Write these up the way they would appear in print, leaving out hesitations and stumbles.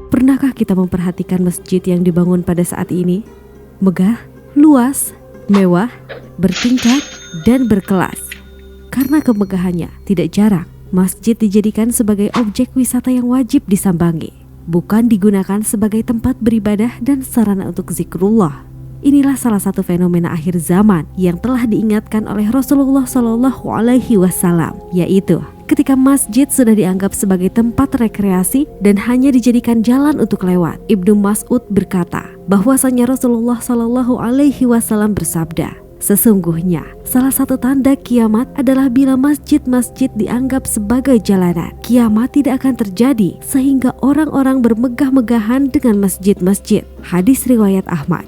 Pernahkah kita memperhatikan masjid yang dibangun pada saat ini? Megah, luas, mewah, bertingkat, dan berkelas. Karena kemegahannya, tidak jarang masjid dijadikan sebagai objek wisata yang wajib disambangi, bukan digunakan sebagai tempat beribadah dan sarana untuk zikrullah. Inilah salah satu fenomena akhir zaman yang telah diingatkan oleh Rasulullah SAW, yaitu ketika masjid sudah dianggap sebagai tempat rekreasi dan hanya dijadikan jalan untuk lewat. Ibnu Mas'ud berkata bahwasanya Rasulullah SAW bersabda, sesungguhnya salah satu tanda kiamat adalah bila masjid-masjid dianggap sebagai jalanan. Kiamat tidak akan terjadi sehingga orang-orang bermegah-megahan dengan masjid-masjid. Hadis riwayat Ahmad.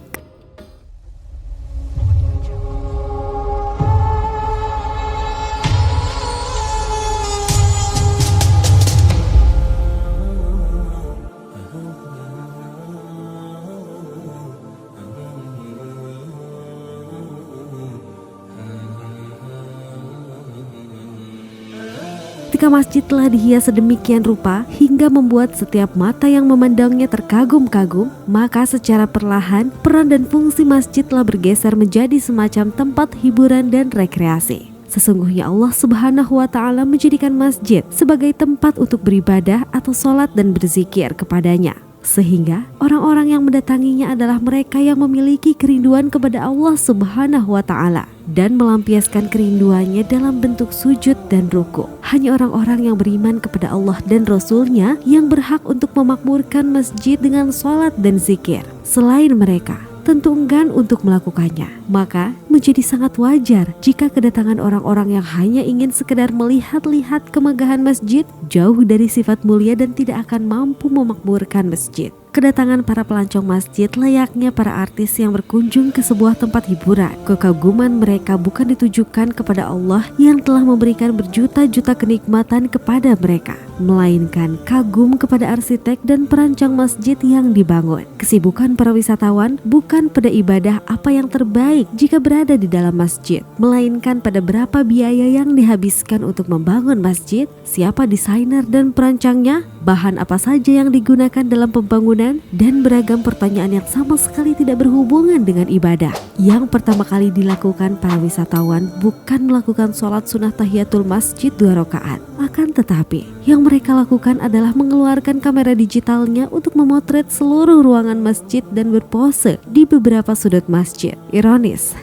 Ketika masjid telah dihias sedemikian rupa hingga membuat setiap mata yang memandangnya terkagum-kagum, maka secara perlahan peran dan fungsi masjid telah bergeser menjadi semacam tempat hiburan dan rekreasi. Sesungguhnya Allah Subhanahu wa Ta'ala menjadikan masjid sebagai tempat untuk beribadah atau sholat dan berzikir kepadanya, sehingga orang-orang yang mendatanginya adalah mereka yang memiliki kerinduan kepada Allah Subhanahu wa Ta'ala dan melampiaskan kerinduannya dalam bentuk sujud dan ruku. Hanya orang-orang yang beriman kepada Allah dan Rasul-Nya yang berhak untuk memakmurkan masjid dengan sholat dan zikir. Selain mereka tentu enggan untuk melakukannya. Maka menjadi sangat wajar jika kedatangan orang-orang yang hanya ingin sekedar melihat-lihat kemegahan masjid jauh dari sifat mulia dan tidak akan mampu memakmurkan masjid. Kedatangan para pelancong masjid layaknya para artis yang berkunjung ke sebuah tempat hiburan. Kekaguman mereka bukan ditujukan kepada Allah yang telah memberikan berjuta-juta kenikmatan kepada mereka, melainkan kagum kepada arsitek dan perancang masjid yang dibangun. Kesibukan para wisatawan bukan pada ibadah apa yang terbaik jika berada di dalam masjid, melainkan pada berapa biaya yang dihabiskan untuk membangun masjid, siapa desainer dan perancangnya, bahan apa saja yang digunakan dalam pembangunan, dan beragam pertanyaan yang sama sekali tidak berhubungan dengan ibadah. Yang pertama kali dilakukan para wisatawan bukan melakukan sholat sunnah tahiyatul masjid 2 rakaat, akan tetapi yang mereka lakukan adalah mengeluarkan kamera digitalnya untuk memotret seluruh ruangan masjid dan berpose di beberapa sudut masjid. Ironis,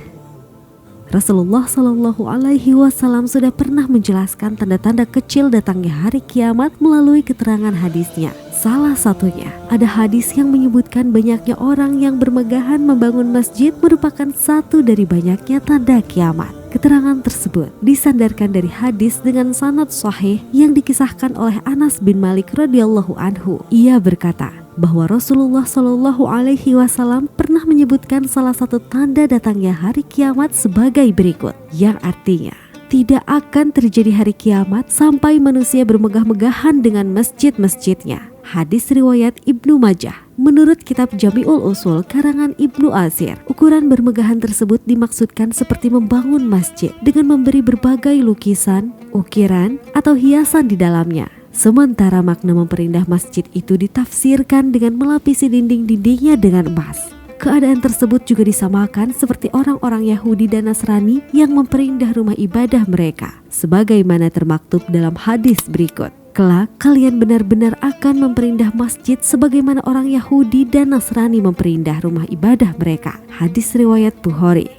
Rasulullah SAW sudah pernah menjelaskan tanda-tanda kecil datangnya hari kiamat melalui keterangan hadisnya. Salah satunya ada hadis yang menyebutkan banyaknya orang yang bermegahan membangun masjid merupakan satu dari banyaknya tanda kiamat. Keterangan tersebut disandarkan dari hadis dengan sanad sahih yang dikisahkan oleh Anas bin Malik radhiyallahu anhu. Ia berkata bahwa Rasulullah SAW pernah menyebutkan salah satu tanda datangnya hari kiamat sebagai berikut, yang artinya tidak akan terjadi hari kiamat sampai manusia bermegah-megahan dengan masjid-masjidnya. Hadis riwayat Ibnu Majah. Menurut kitab Jami'ul Usul karangan Ibnu Asir, ukuran bermegahan tersebut dimaksudkan seperti membangun masjid dengan memberi berbagai lukisan, ukiran, atau hiasan di dalamnya. Sementara makna memperindah masjid itu ditafsirkan dengan melapisi dinding-dindingnya dengan emas. Keadaan tersebut juga disamakan seperti orang-orang Yahudi dan Nasrani yang memperindah rumah ibadah mereka, sebagaimana termaktub dalam hadis berikut. Kelak kalian benar-benar akan memperindah masjid sebagaimana orang Yahudi dan Nasrani memperindah rumah ibadah mereka. Hadis riwayat Bukhari.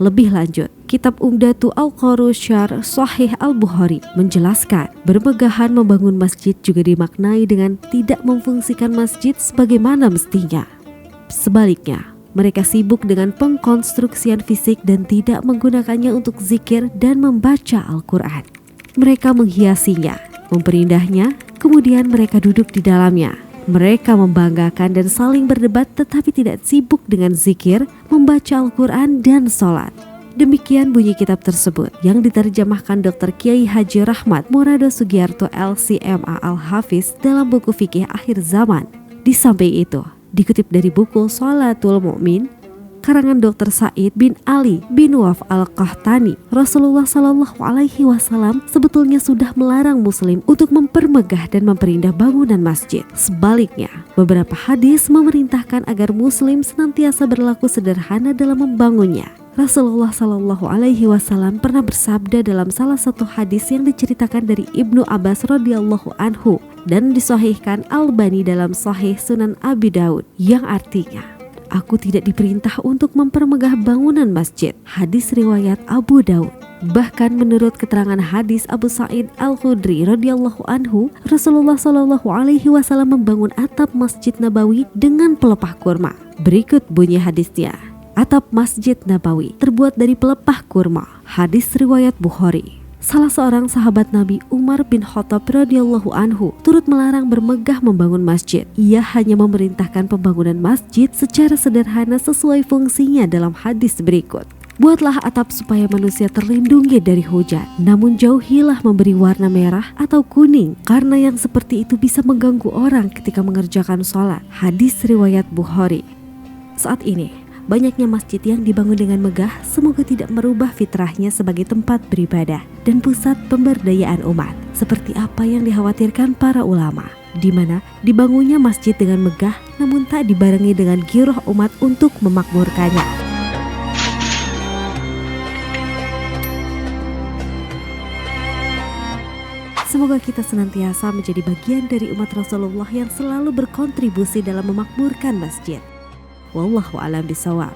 Lebih lanjut, kitab Umdatu Al-Qari Syarh Sahih Al-Bukhari menjelaskan bermegahan membangun masjid juga dimaknai dengan tidak memfungsikan masjid sebagaimana mestinya. Sebaliknya, mereka sibuk dengan pengkonstruksian fisik dan tidak menggunakannya untuk zikir dan membaca Al-Quran. Mereka menghiasinya, memperindahnya, kemudian mereka duduk di dalamnya, Mereka membanggakan dan saling berdebat tetapi tidak sibuk dengan zikir, membaca Al-Quran dan sholat. Demikian bunyi kitab tersebut yang diterjemahkan Dr. Kiai Haji Rahmat Murado Sugiarto LCMA Al-Hafiz dalam buku Fikih Akhir Zaman. Di samping itu, dikutip dari buku Sholatul Mu'min karangan Dr. Said bin Ali bin Waf Al-Qahtani, Rasulullah Shallallahu Alaihi Wasallam sebetulnya sudah melarang Muslim untuk mempermegah dan memperindah bangunan masjid. Sebaliknya, beberapa hadis memerintahkan agar Muslim senantiasa berlaku sederhana dalam membangunnya. Rasulullah Shallallahu Alaihi Wasallam pernah bersabda dalam salah satu hadis yang diceritakan dari Ibnu Abbas radhiyallahu anhu dan disahihkan Albani dalam Sahih Sunan Abi Daud, yang artinya, "Aku tidak diperintah untuk mempermegah bangunan masjid." Hadis riwayat Abu Daud. Bahkan menurut keterangan hadis Abu Sa'id Al-Khudri radhiyallahu anhu, Rasulullah Shallallahu Alaihi Wasallam membangun atap Masjid Nabawi dengan pelepah kurma. Berikut bunyi hadisnya. Atap Masjid Nabawi terbuat dari pelepah kurma. Hadis riwayat Bukhari. Salah seorang sahabat Nabi, Umar bin Khattab radhiyallahu anhu, turut melarang bermegah membangun masjid. Ia hanya memerintahkan pembangunan masjid secara sederhana sesuai fungsinya dalam hadis berikut. Buatlah atap supaya manusia terlindungi dari hujan, namun jauhilah memberi warna merah atau kuning, karena yang seperti itu bisa mengganggu orang ketika mengerjakan sholat. Hadis riwayat Bukhari. Saat ini, banyaknya masjid yang dibangun dengan megah semoga tidak merubah fitrahnya sebagai tempat beribadah dan pusat pemberdayaan umat, seperti apa yang dikhawatirkan para ulama, di mana dibangunnya masjid dengan megah namun tak dibarengi dengan giroh umat untuk memakmurkannya. Semoga kita senantiasa menjadi bagian dari umat Rasulullah yang selalu berkontribusi dalam memakmurkan masjid. Wallahu a'lam bishawab.